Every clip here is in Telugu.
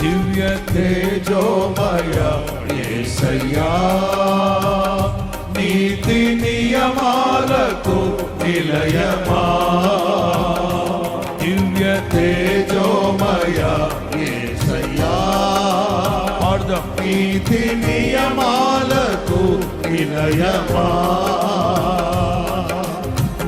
దివ్య తేజోమయ యేసయ్యా, నీతి నియమాలకు నిలయమా. దివ్య తేజోమయ యేసయ్యా, నీతి నియమాలకు నిలయమా.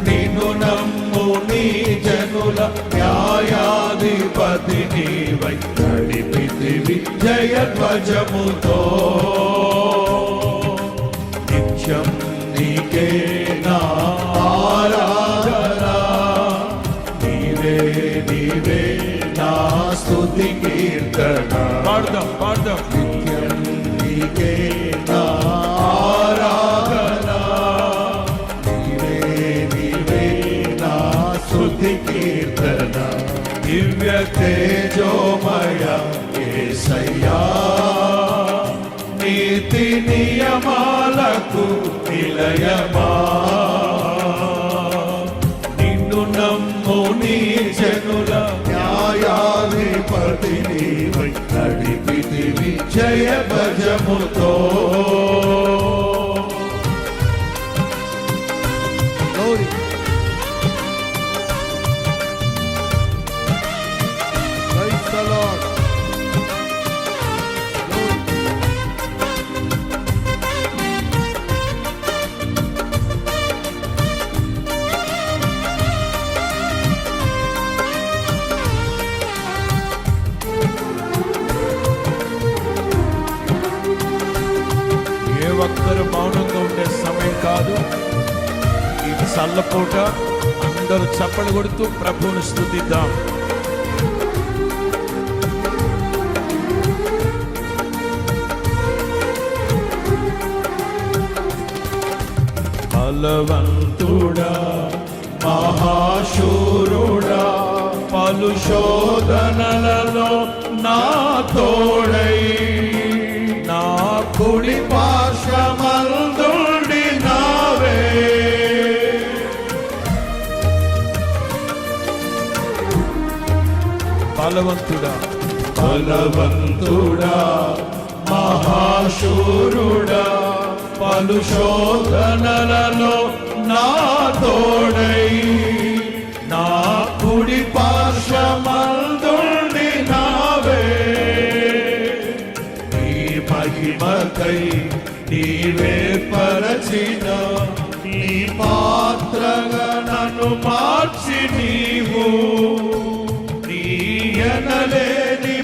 నిన్ను నమ్ము నీ జనుల న్యాయాధిపతి నీవై నడిపితివి జయధ్వజముతో. నిత్యం నీకే నా ఆరాధన, నీవే నీవే నా స్తుతి కీర్తన. పాడదాం పాడదాం. నిత్యం నీకే నా ఆరాధన, నీవే నీవే నా స్తుతి కీర్తన. దివ్య తేజోమయ యేసయ్యా, నీతి నియమాలకు నిలయమా. నిన్ను నమ్ము నీ జనుల న్యాయాధిపతి నీవై నడిపితివి జయ భజముతో. ఒక్కరు మౌనంగా ఉండే సమయం కాదు ఇది. చల్లపూట అందరూ చప్పలు కొడుతూ ప్రభువును స్తుతిద్దాం. బలవంతుడా మహాశూరుడా, పలు శోధనలలో నా తోడై నా కుడి పార్శ్వమందుండినావే. బలవంతుడా బలవంతుడా మహాశూరుడా, పలు శోధనలలో నా తోడై నా కుడి పార్శ్వమందుండినావే. మహిమకై నీవే పరచిన నీ పాత్రగా నన్ను మార్చుకున్నావే.